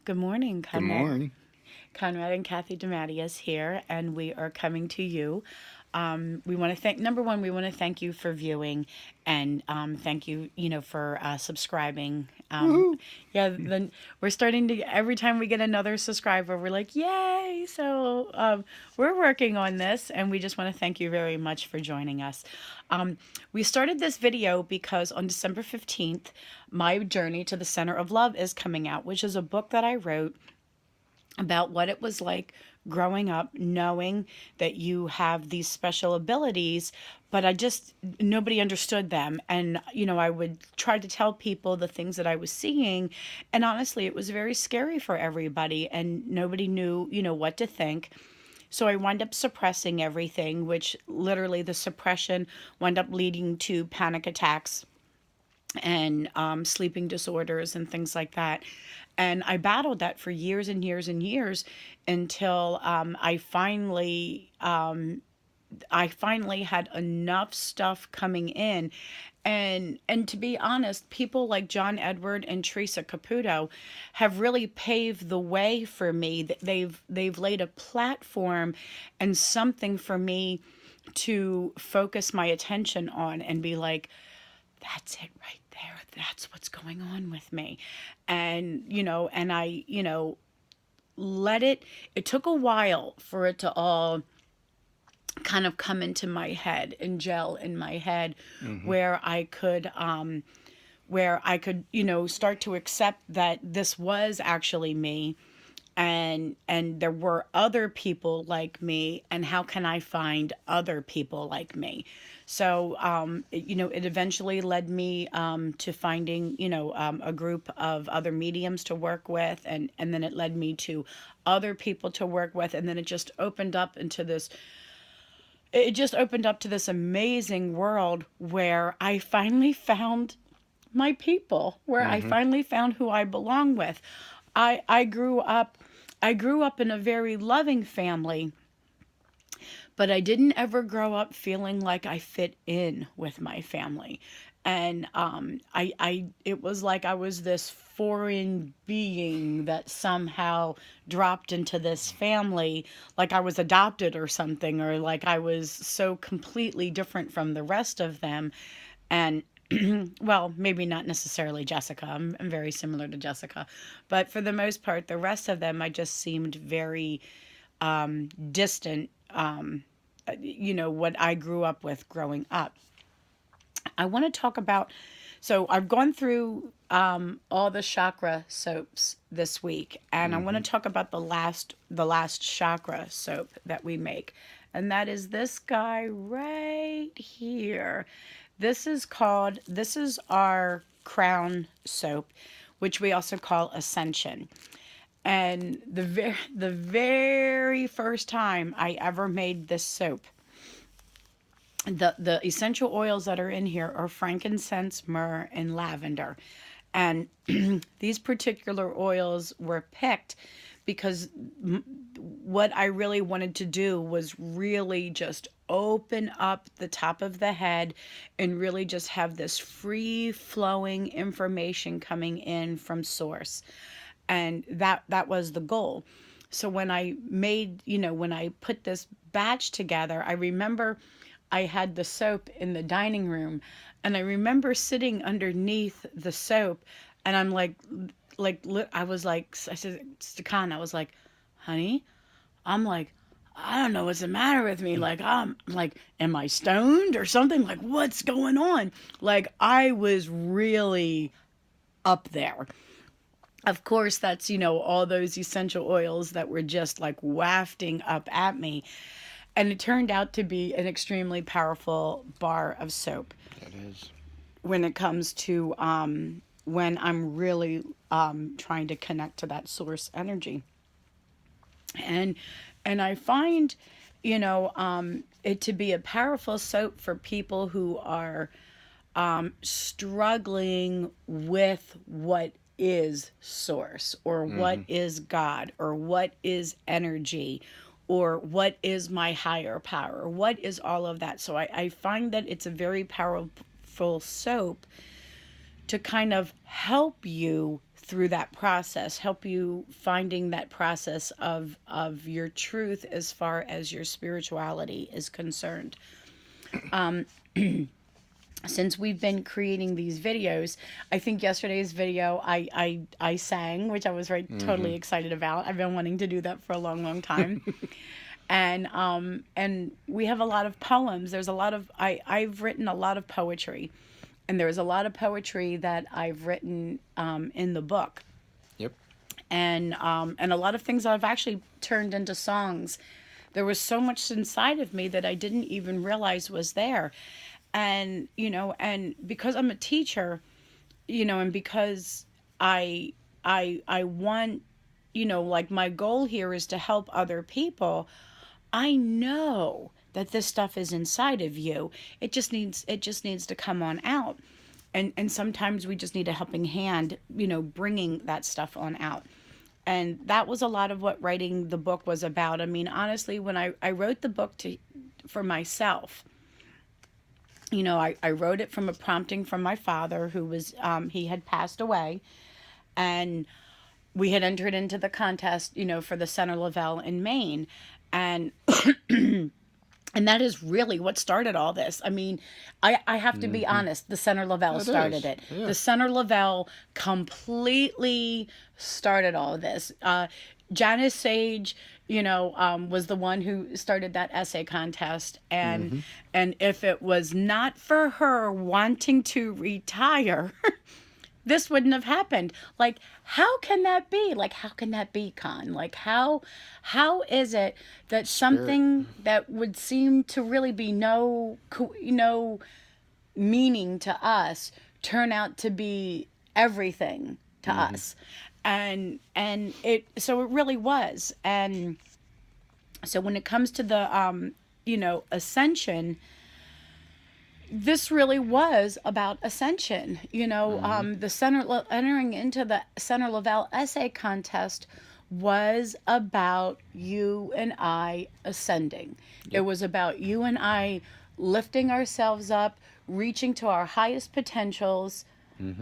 Good morning, Good Conrad. morning. Conrad and Kathy DeMattias here, and we are coming to you. We want to thank number one. We want to thank you for viewing, and thank you, for subscribing. Woohoo! Yeah, then we're starting to. Every time we get another subscriber, we're like, yay! So we're working on this, and we just want to thank you very much for joining us. Um, we started this video because on December 15th, My Journey to the Center of Love is coming out, which is a book that I wrote about what it was like growing up knowing that you have these special abilities, but nobody understood them. And I would try to tell people the things that I was seeing, and honestly it was very scary for everybody, and nobody knew what to think. So I wound up suppressing everything, which literally the suppression wound up leading to panic attacks and sleeping disorders and things like that. And I battled that for years and years and years until I finally had enough stuff coming in. And to be honest, people like John Edward and Teresa Caputo have really paved the way for me. They've laid a platform and something for me to focus my attention on and be like, that's it right there. That's what's going on with me. And let it took a while for it to all kind of come into my head and gel in my head, Mm-hmm. where I could start to accept that this was actually me, and there were other people like me, and how can I find other people like me. So it eventually led me to finding a group of other mediums to work with, and then it led me to other people to work with, and then it just opened up to this amazing world where I finally found my people, where I Mm-hmm. finally found who I belong with. I grew up in a very loving family, but I didn't ever grow up feeling like I fit in with my family. And it was like I was this foreign being that somehow dropped into this family, like I was adopted or something, or like I was so completely different from the rest of them. And well, maybe not necessarily Jessica. I'm very similar to Jessica, but for the most part, the rest of them, I just seemed very distant. What I grew up with growing up. I want to talk about. So I've gone through all the chakra soaps this week, and I want Mm-hmm. to talk about the last chakra soap that we make, and that is this guy right here. This is our crown soap, which we also call Ascension. And the very first time I ever made this soap, the essential oils that are in here are frankincense, myrrh, and lavender. And these particular oils were picked because what I really wanted to do was really just open up the top of the head and really just have this free flowing information coming in from source. And that was the goal. So when I put this batch together, I remember I had the soap in the dining room, and I remember sitting underneath the soap, and I was like, I said to Khan, I was like, honey, I'm like, I don't know what's the matter with me. Like, I'm like, am I stoned or something? Like, what's going on? Like, I was really up there. Of course, that's, all those essential oils that were just like wafting up at me. And it turned out to be an extremely powerful bar of soap That is. when it comes to when I'm really trying to connect to that source energy. And I find, it to be a powerful soap for people who are struggling with what is source, or what Mm-hmm. is God, or what is energy, or what is my higher power, what is all of that. So I find that it's a very powerful soap to kind of help you through that process, help you finding that process of your truth as far as your spirituality is concerned. Since we've been creating these videos, I think yesterday's video I sang, which I was totally excited about. I've been wanting to do that for a long, long time. And we have a lot of poems. There's a lot of I've written a lot of poetry, and there's a lot of poetry that I've written in the book. Yep. And a lot of things I've actually turned into songs. There was so much inside of me that I didn't even realize was there. And, and because I'm a teacher, and because I want, like my goal here is to help other people. I know that this stuff is inside of you. It just needs to come on out. And sometimes we just need a helping hand, bringing that stuff on out. And that was a lot of what writing the book was about. I mean, honestly, when I wrote the book for myself, I wrote it from a prompting from my father, who was, he had passed away, and we had entered into the contest, for the Center Lavelle in Maine. And, and that is really what started all this. I mean, I have to be honest, the Center Lavelle started it. Yeah. The Center Lavelle completely started all of this. Janice Sage, was the one who started that essay contest. And and if it was not for her wanting to retire, this wouldn't have happened. Like, how can that be? Like, how can that be, Con? Like, how is it that something that would seem to really be no meaning to us turn out to be everything to us? And it really was. And so when it comes to the Ascension, this really was about ascension. The entering into the Center Lavelle essay contest was about you and I ascending. Yep. It was about you and I lifting ourselves up, reaching to our highest potentials.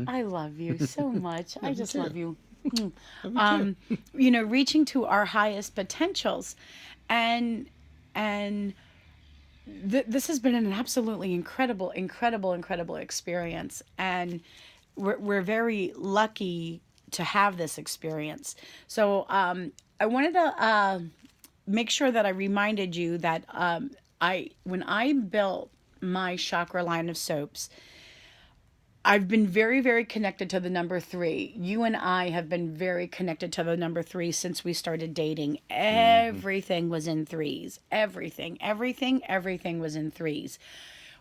I love you so much. I just love you. Reaching to our highest potentials. And this has been an absolutely incredible experience. And we're very lucky to have this experience. So I wanted to make sure that I reminded you that when I built my chakra line of soaps, I've been very, very connected to the number 3. You and I have been very connected to the number 3 since we started dating. Everything was in 3s. Everything was in 3s.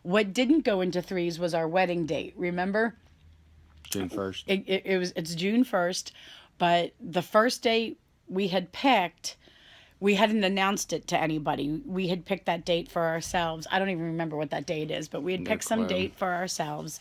What didn't go into 3s was our wedding date. Remember? June 1st. It's June 1st, but the first date we had picked, we hadn't announced it to anybody. We had picked that date for ourselves. I don't even remember what that date is, but we had picked some date for ourselves.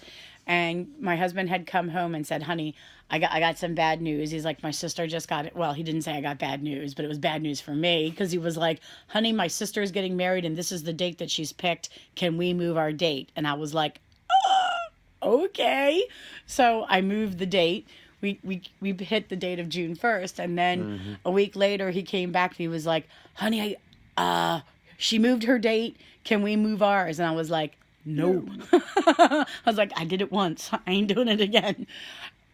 And my husband had come home and said, honey, I got some bad news. He's like, my sister just got it. Well, he didn't say I got bad news, but it was bad news for me, because he was like, honey, my sister is getting married and this is the date that she's picked. Can we move our date? And I was like, okay. So I moved the date. We hit the date of June 1st. And then a week later he came back and he was like, honey, she moved her date. Can we move ours? And I was like, no. I was like, I did it once. I ain't doing it again.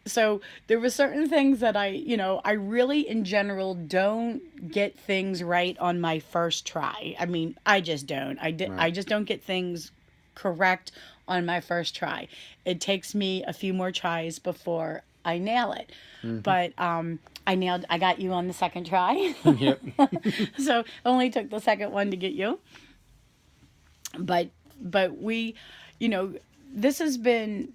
So there were certain things that I really in general don't get things right on my first try. I mean, I just don't. I just don't get things correct on my first try. It takes me a few more tries before I nail it. But I got you on the second try. Yep. So it only took the second one to get you. But we, this has been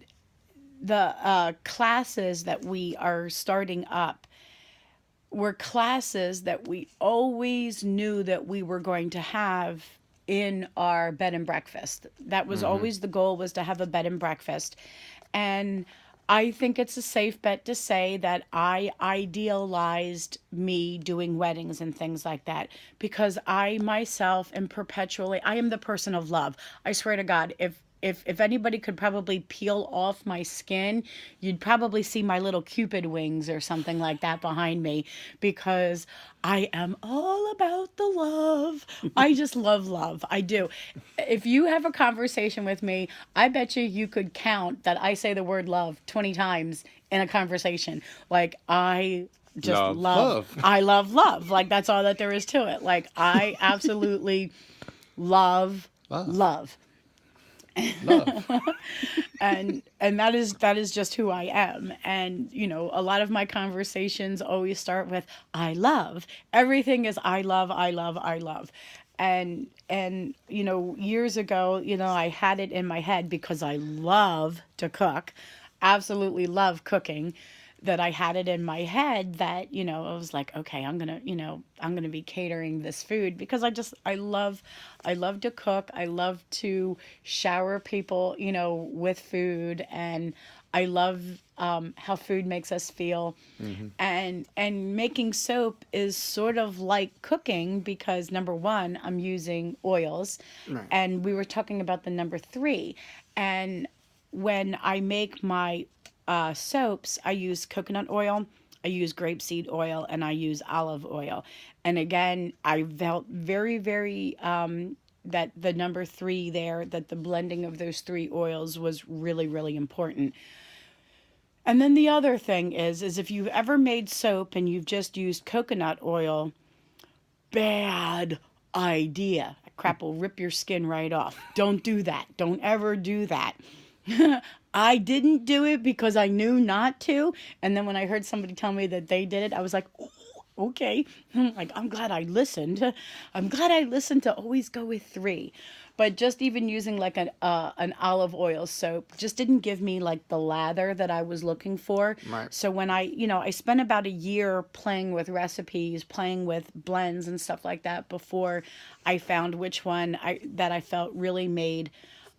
the classes that we are starting up were classes that we always knew that we were going to have in our bed and breakfast. That was always the goal, was to have a bed and breakfast. And I think it's a safe bet to say that I idealized me doing weddings and things like that, because I myself am I am the person of love. I swear to God, if anybody could probably peel off my skin, you'd probably see my little Cupid wings or something like that behind me, because I am all about the love. I just love love. I do. If you have a conversation with me, I bet you could count that I say the word love 20 times in a conversation. Like, I just Love. I love love. Like, that's all that there is to it. Like, I absolutely love Love. love. Love. And that is just who I am. And a lot of my conversations always start with I love. Everything is I love, I love, I love. And years ago, I had it in my head, because I love to cook, absolutely love cooking, that I had it in my head that, I was like, okay, I'm gonna be catering this food, because I love to cook. I love to shower people, with food, and I love how food makes us feel. And making soap is sort of like cooking, because number one, I'm using oils, Right. and we were talking about the number three. And when I make my soaps, I use coconut oil, I use grapeseed oil, and I use olive oil. And again, I felt very, very that the number three there, that the blending of those three oils was really, really important. And then the other thing is if you've ever made soap and you've just used coconut oil, bad idea. That crap will rip your skin right off. Don't do that. Don't ever do that. I didn't do it because I knew not to. And then when I heard somebody tell me that they did it, I was like, "Ooh, okay." Like, I'm glad I listened. I'm glad I listened to always go with three. But just even using like an olive oil soap just didn't give me like the lather that I was looking for. Right. So when I spent about a year playing with recipes, playing with blends and stuff like that before I found which one that I felt really made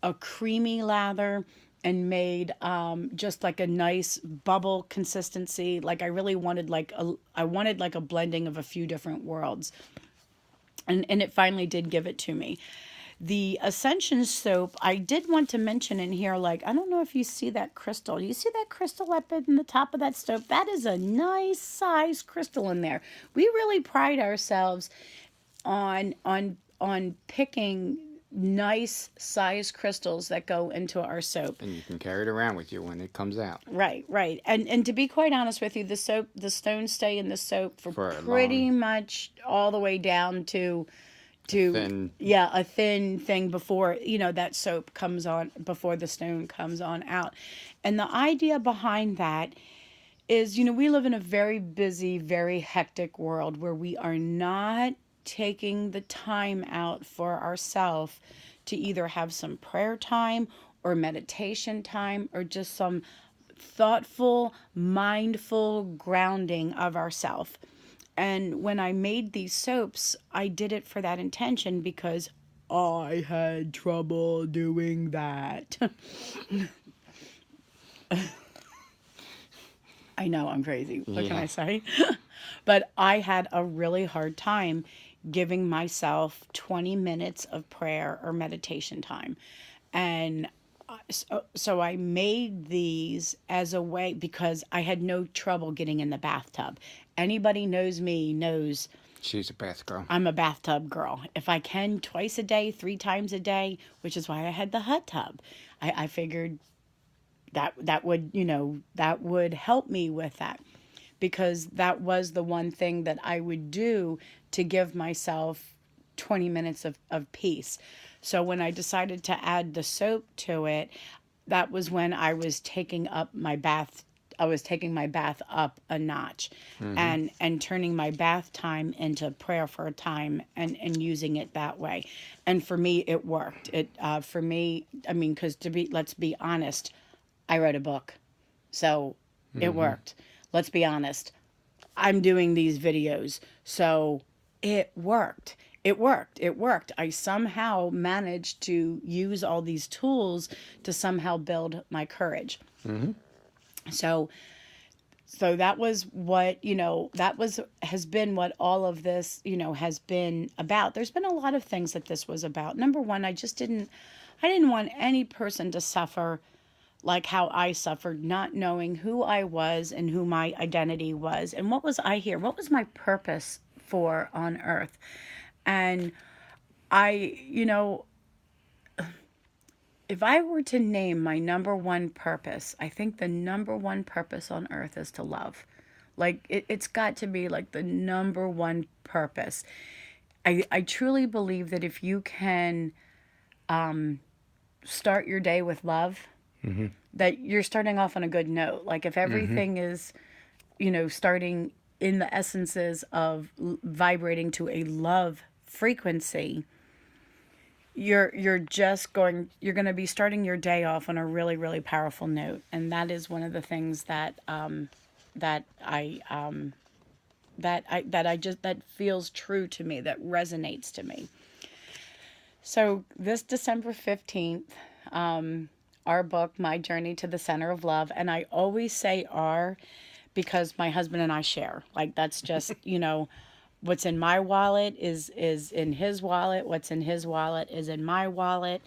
a creamy lather and made just like a nice bubble consistency. Like, I really wanted I wanted like a blending of a few different worlds. And it finally did give it to me. The Ascension soap, I did want to mention in here, like, I don't know if you see that crystal. You see that crystal up in the top of that soap? That is a nice size crystal in there. We really pride ourselves on picking nice size crystals that go into our soap. And you can carry it around with you when it comes out. Right, right. And to be quite honest with you, the stones stay in the soap for pretty much all the way down to Thin. yeah, a thin thing before that soap comes on, before the stone comes on out. And the idea behind that is, we live in a very busy, very hectic world where we are not taking the time out for ourselves to either have some prayer time or meditation time or just some thoughtful, mindful grounding of ourselves. And when I made these soaps, I did it for that intention, because I had trouble doing that. I know, I'm crazy. What can I say? But I had a really hard time giving myself 20 minutes of prayer or meditation time. And so I made these as a way, because I had no trouble getting in the bathtub. Anybody knows me knows She's a bath girl. I'm a bathtub girl. If I can, twice a day, 3 times a day, which is why I had the hot tub. I figured that would help me with that, because that was the one thing that I would do to give myself 20 minutes of peace. So when I decided to add the soap to it, that was when I was taking my bath up a notch, and turning my bath time into prayer for a time, and using it that way. And for me, it worked. For me, I mean, because let's be honest, I wrote a book, so it worked. Let's be honest, I'm doing these videos, so it worked. It worked. It worked. I somehow managed to use all these tools to somehow build my courage. So that was what, has been what all of this, has been about. There's been a lot of things that this was about. Number one, I just didn't I didn't want any person to suffer like how I suffered, not knowing who I was and who my identity was and what was I here? What was my purpose for on earth? And I, if I were to name my number one purpose, I think the number one purpose on earth is to love. Like, it's got to be like the number one purpose. I truly believe that if you can start your day with love, that you're starting off on a good note. Like, if everything is, starting in the essences of vibrating to a love frequency, you're going to be starting your day off on a really, really powerful note. And that is one of the things that that feels true to me, that resonates to me. So this December 15th, our book, My Journey to the Center of Love, and I always say our because my husband and I share. Like, that's just, what's in my wallet is in his wallet. What's in his wallet is in my wallet.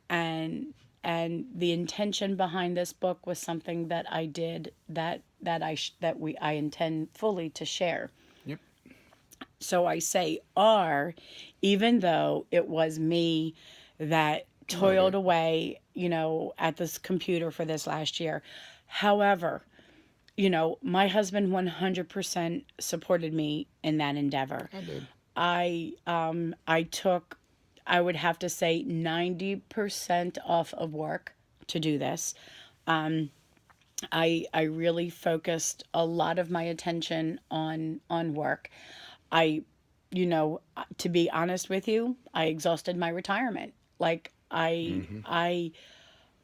And the intention behind this book was something that I did that I intend fully to share. Yep. So I say our, even though it was me that toiled away, at this computer for this last year. However, my husband 100% supported me in that endeavor. I did. I took, I would have to say, 90% off of work to do this. I really focused a lot of my attention on work. To be honest with you, I exhausted my retirement. Like,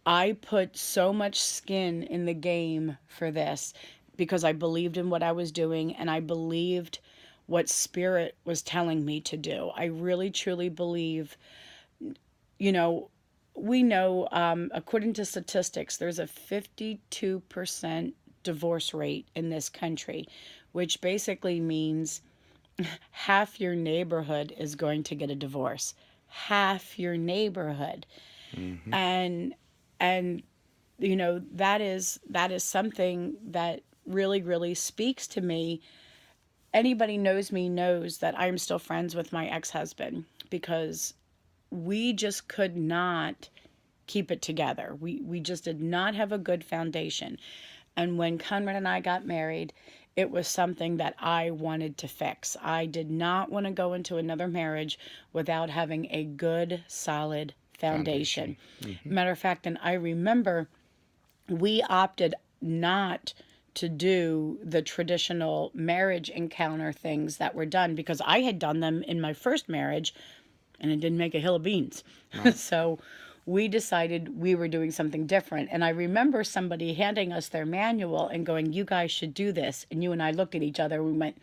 I put so much skin in the game for this because I believed in what I was doing and I believed what spirit was telling me to do. I really, truly believe, we know, according to statistics, there's a 52% divorce rate in this country, which basically means half your neighborhood is going to get a divorce. Half your neighborhood. And that is something that really, really speaks to me. Anybody knows me knows that I'm still friends with my ex-husband because we just could not keep it together. We just did not have a good foundation. And when Conrad and I got married, it was something that I wanted to fix. I did not want to go into another marriage without having a good, solid foundation. Matter of fact, and I remember we opted not to do the traditional marriage encounter things that were done because I had done them in my first marriage and it didn't make a hill of beans. Right. So we decided we were doing something different. And I remember somebody handing us their manual and going, you guys should do this. And you and I looked at each other. We went,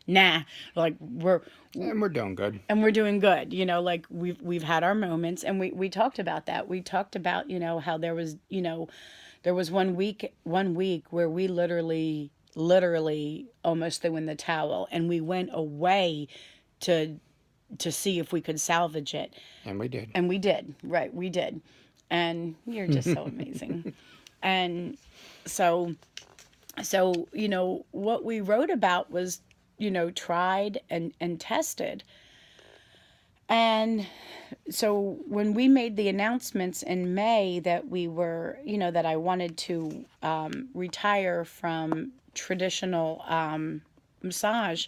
nah. Like, we're doing good. And we're doing good. Like, we've had our moments. And we talked about that. We talked about, how there was, there was one week where we literally almost threw in the towel. And we went away to see if we could salvage it. And we did. And we did. Right, we did. And you're just so amazing. And so, what we wrote about was, tried and tested. And so when we made the announcements in May that we were, that I wanted to retire from traditional massage,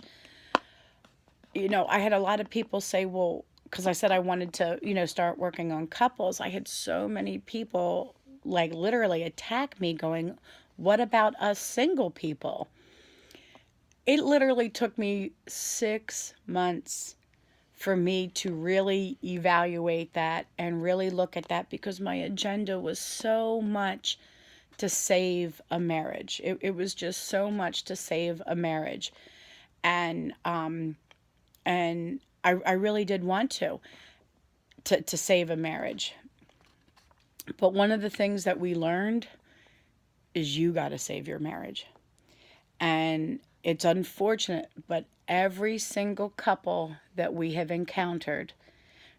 I had a lot of people say, well, because I said I wanted to, start working on couples. I had so many people like literally attack me going, what about us single people? It literally took me 6 months for me to really evaluate that and really look at that because my agenda was so much to save a marriage. It was just so much to save a marriage. And I really did want to save a marriage. But one of the things that we learned is you got to save your marriage. And it's unfortunate, but every single couple that we have encountered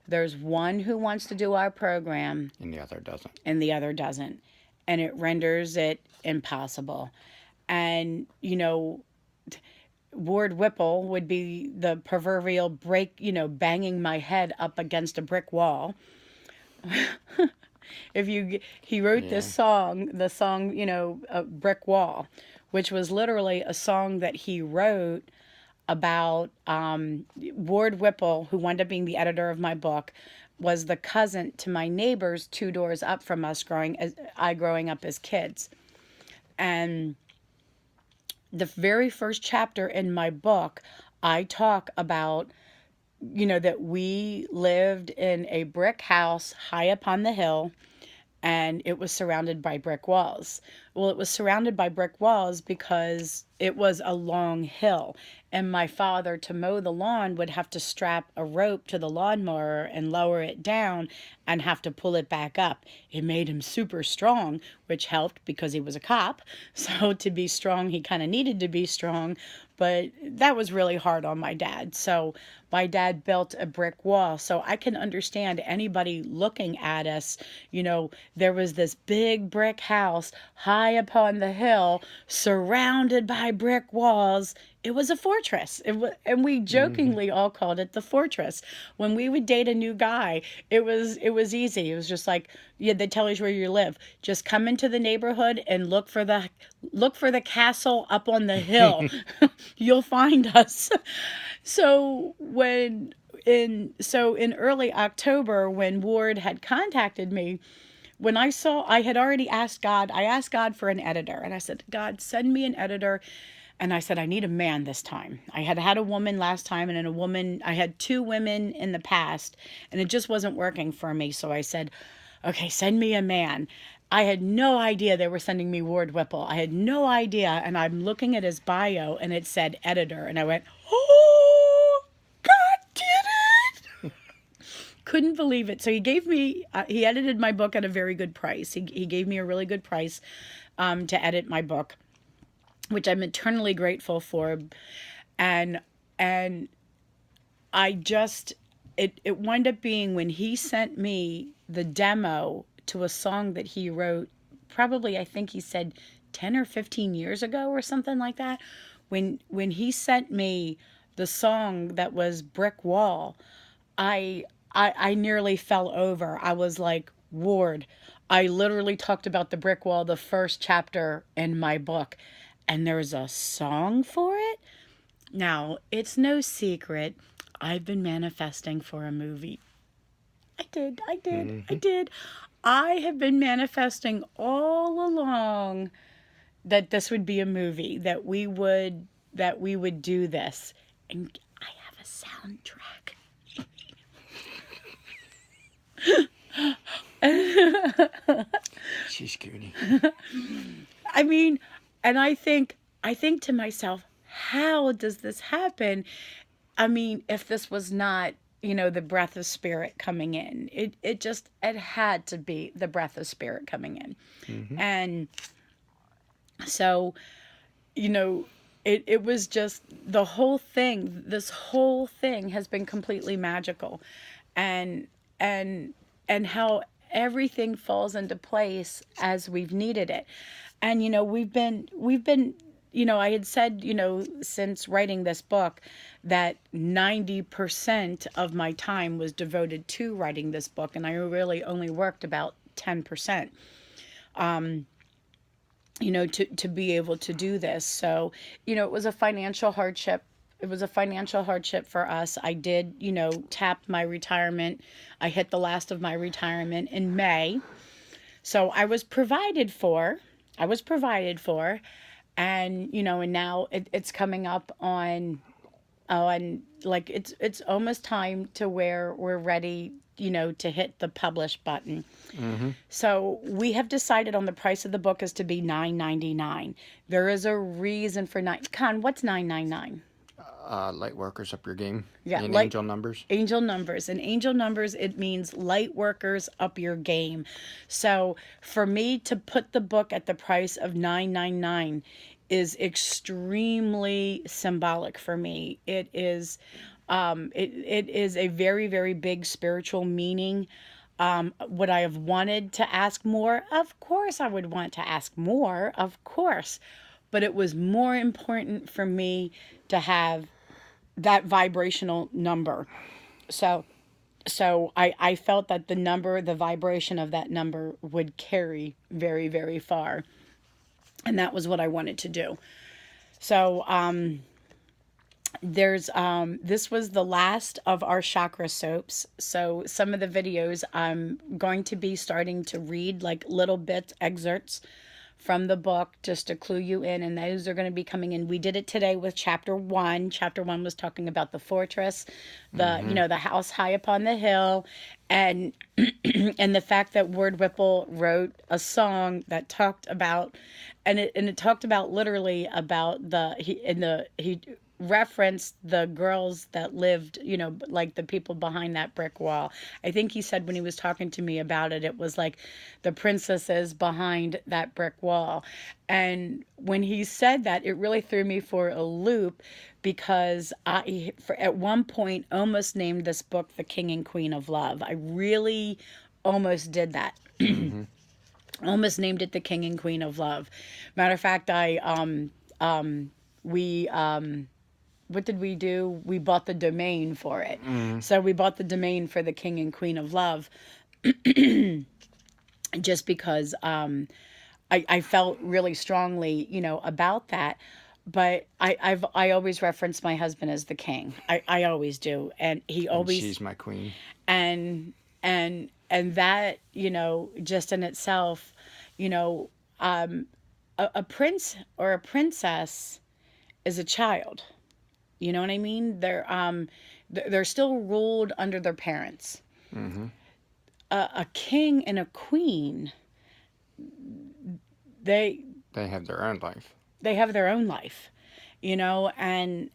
There's one who wants to do our program And the other doesn't. and the other doesn't. And it renders it impossible. And, Ward Whipple would be the proverbial banging my head up against a brick wall. He wrote this song, a Brick Wall, which was literally a song that he wrote about Ward Whipple, who wound up being the editor of my book, was the cousin to my neighbors 2 doors up from us growing up as kids. And the very first chapter in my book, I talk about, that we lived in a brick house high up on the hill, and it was surrounded by brick walls. Well, it was surrounded by brick walls because it was a long hill, and my father, to mow the lawn, would have to strap a rope to the lawnmower and lower it down and have to pull it back up. It made him super strong, which helped because he was a cop. So to be strong, he kind of needed to be strong, but that was really hard on my dad. So my dad built a brick wall. So I can understand anybody looking at us, there was this big brick house high upon the hill surrounded by brick walls. It was a fortress. And we jokingly all called it the fortress. When we would date a new guy, it was easy. It was just like, they tell us where you live. Just come into the neighborhood and look for the castle up on the hill. You'll find us. So in early October, when Ward had contacted me, when I had already asked God, I asked God for an editor, and I said, God, send me an editor. And I said, I need a man this time. I had a woman last time, and then I had 2 women in the past, and it just wasn't working for me. So I said, okay, send me a man. I had no idea they were sending me Ward Whipple. I had no idea. And I'm looking at his bio, and it said editor. And I went, oh, God did it. Couldn't believe it. So he edited my book at a very good price. He gave me a really good price to edit my book, which I'm eternally grateful for. And I just, it wound up being when he sent me the demo to a song that he wrote, probably, I think he said 10 or 15 years ago or something like that. When he sent me the song that was Brick Wall, I nearly fell over. I was like, Ward, I literally talked about the brick wall the first chapter in my book, and there's a song for it? Now, it's no secret, I've been manifesting for a movie. I did. I have been manifesting all along that this would be a movie, that we would do this. And I have a soundtrack. She's goony. I mean, and I think to myself, how does this happen? I mean, if this was not, the breath of spirit coming in, it had to be the breath of spirit coming in. Mm-hmm. And so, it was just the whole thing. This whole thing has been completely magical, and how everything falls into place as we've needed it. And, we've been, I had said, since writing this book, that 90% of my time was devoted to writing this book. And I really only worked about 10%, to be able to do this. So, it was a financial hardship. It was a financial hardship for us. I did, tap my retirement. I hit the last of my retirement in May. So I was provided for. And, and now it's coming up on like, it's almost time to where we're ready, to hit the publish button. Mm-hmm. So we have decided on the price of the book is to be $9.99. There is a reason for Con, what's $9.99? Light workers up your game. Yeah, and angel numbers. Angel numbers. And angel numbers, it means light workers up your game. So for me to put the book at the price of $9.99 is extremely symbolic for me. It is, It is a very, very big spiritual meaning. Would I have wanted to ask more? Of course, I would want to ask more, of course. But it was more important for me to have that vibrational number. So, so I felt that the number, the vibration of that number would carry very, very far. And that was what I wanted to do. So, there's this was the last of our chakra soaps. So some of the videos I'm going to be starting to read like little bits, excerpts from the book, just to clue you in, and those are going to be coming in. We did it today with chapter 1. Chapter 1 was talking about the fortress, the house high upon the hill, and and the fact that Ward Whipple wrote a song that talked about, and it talked about literally about he referenced the girls that lived, like the people behind that brick wall. I think he said when he was talking to me about it, it was like the princesses behind that brick wall. And when he said that, it really threw me for a loop, because at one point, almost named this book The King and Queen of Love. I really almost did that. Almost named it The King and Queen of Love. Matter of fact, what did we do? We bought the domain for it. So we bought the domain for The King and Queen of Love, just because I felt really strongly, about that. But I always reference my husband as the king. I always do, and he And always she's my queen. and and that, just in itself, a prince or a princess is a child. You know what I mean? They're still ruled under their parents. Mm-hmm. A king and a queen, they They have their own life. they have their own life, and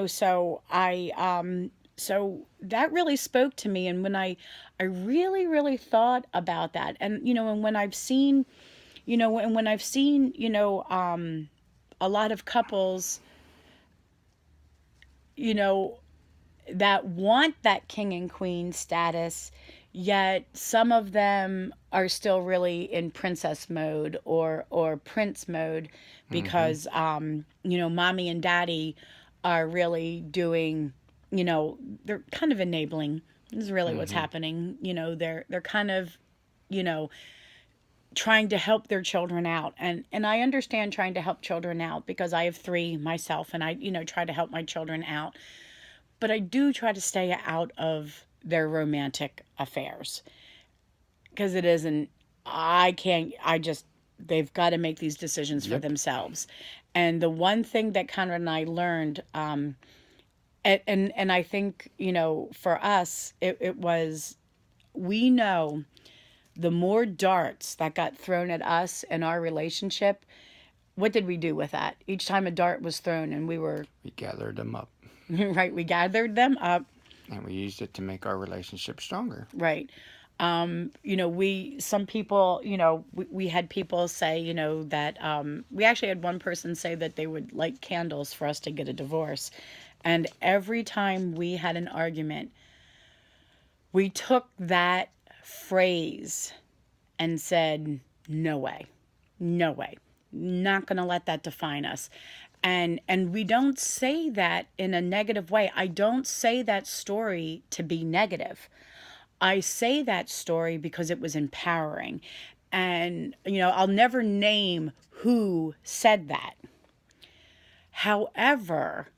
so so that really spoke to me. And when I really, really thought about that, and and when I've seen, when I've seen, a lot of couples, you know, that want that king and queen status, yet some of them are still really in princess mode or prince mode, because mommy and daddy are really doing, they're kind of enabling. This is really what's happening. They're kind of, you know, trying to help their children out. And I understand trying to help children out, because I have 3 myself, and I, try to help my children out. But I do try to stay out of their romantic affairs, because it isn't, they've got to make these decisions for themselves. And the one thing that Conrad and I learned, and I think, for us, it was, we know the more darts that got thrown at us in our relationship, what did we do with that? Each time a dart was thrown and we gathered them up. Right, we gathered them up. And we used it to make our relationship stronger. Right. Some people, we had people say, that, we actually had one person say that they would light candles for us to get a divorce. And every time we had an argument, we took that phrase and said, no way, no way, not going to let that define us. And we don't say that in a negative way. I don't say that story to be negative. I say that story because it was empowering. And, I'll never name who said that. However,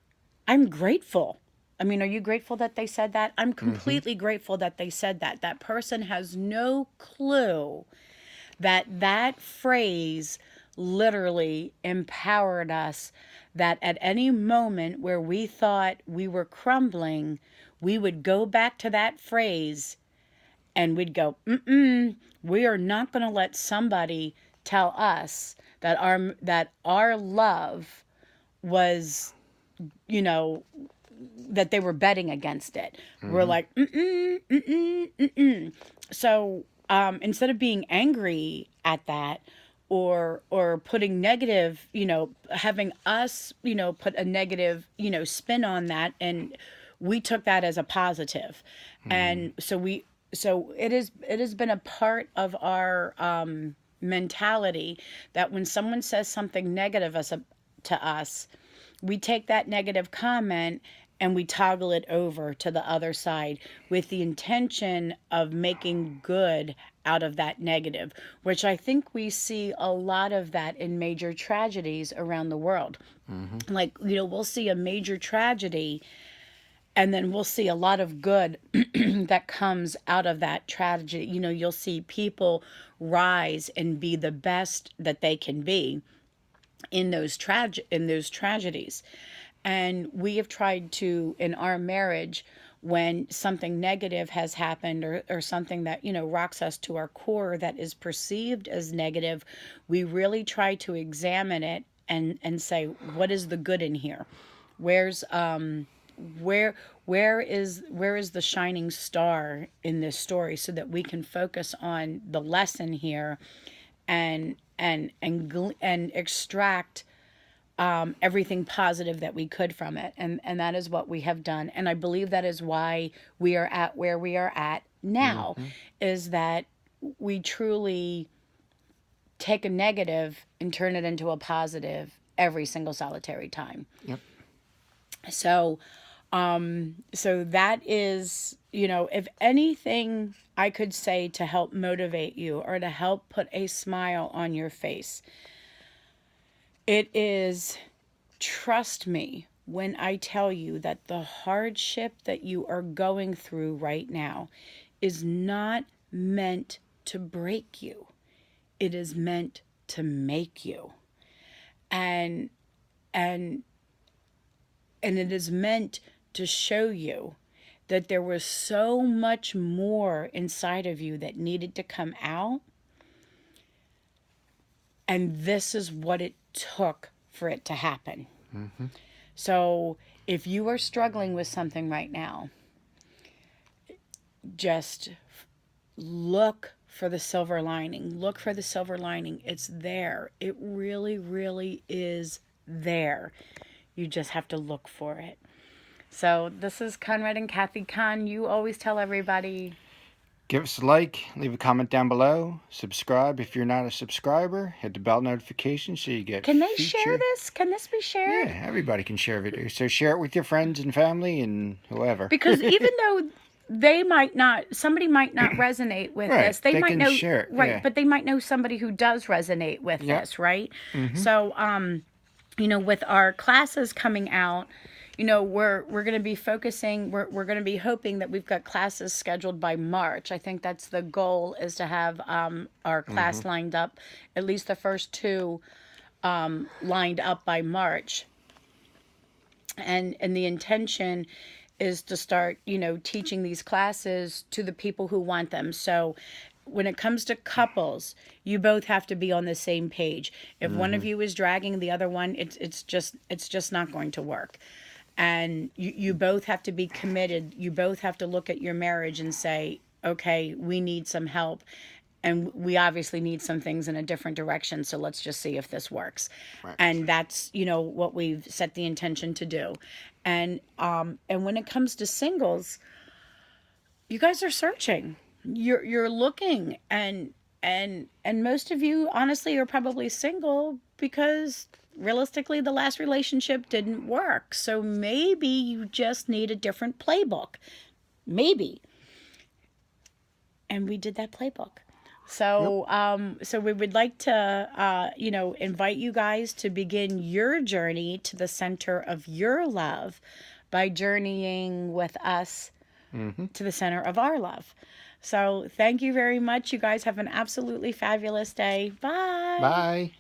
I'm grateful. I mean, are you grateful that they said that? I'm completely grateful that they said that. That person has no clue that that phrase literally empowered us, that at any moment where we thought we were crumbling, we would go back to that phrase and we'd go, we are not going to let somebody tell us that our love was, that they were betting against it. We're like, So instead of being angry at that, or putting negative, having us, put a negative, spin on that, and we took that as a positive. And so it has been a part of our mentality that when someone says something negative to us, we take that negative comment and we toggle it over to the other side with the intention of making good out of that negative, which I think we see a lot of that in major tragedies around the world. Like, we'll see a major tragedy and then we'll see a lot of good that comes out of that tragedy. You'll see people rise and be the best that they can be in those tragedies. And we have tried to, in our marriage, when something negative has happened, or something that rocks us to our core that is perceived as negative, we really try to examine it and say, what is the good in here? Where's where is the shining star in this story, so that we can focus on the lesson here and extract everything positive that we could from it. And that is what we have done. And I believe that is why we are at where we are at now, is that we truly take a negative and turn it into a positive every single solitary time. Yep. So that is, if anything I could say to help motivate you or to help put a smile on your face, it is, trust me when I tell you that the hardship that you are going through right now is not meant to break you. It is meant to make you. And it is meant to show you that there was so much more inside of you that needed to come out. And this is what it took for it to happen. So if you are struggling with something right now, just look for the silver lining. Look for the silver lining. It's there. It really, really is there. You just have to look for it. So this is Conrad and Kathy Kahn. You always tell everybody, Give us a like, leave a comment down below, subscribe if you're not a subscriber, hit the bell notification so you get can they share this? Can this be shared? Yeah, everybody can share videos. So share it with your friends and family and whoever. Because even though somebody might not resonate with Right, this, they might can know, share it, right, yeah. but they might know somebody who does resonate with this, right? So, with our classes coming out, we're going to be focusing, we're going to be hoping that we've got classes scheduled by March. I think that's the goal, is to have our class lined up, at least the first two lined up by March. And the intention is to start, teaching these classes to the people who want them. So when it comes to couples, you both have to be on the same page. If one of you is dragging the other one, it's just not going to work. And you both have to be committed. You both have to look at your marriage and say, okay, we need some help. And we obviously need some things in a different direction. So let's just see if this works. Right. And that's, what we've set the intention to do. And when it comes to singles, you guys are searching. You're looking, and most of you honestly are probably single because realistically the last relationship didn't work. So maybe you just need a different playbook. Maybe. And we did that playbook. So, so we would like to, invite you guys to begin your journey to the center of your love by journeying with us to the center of our love. So thank you very much. You guys have an absolutely fabulous day. Bye. Bye.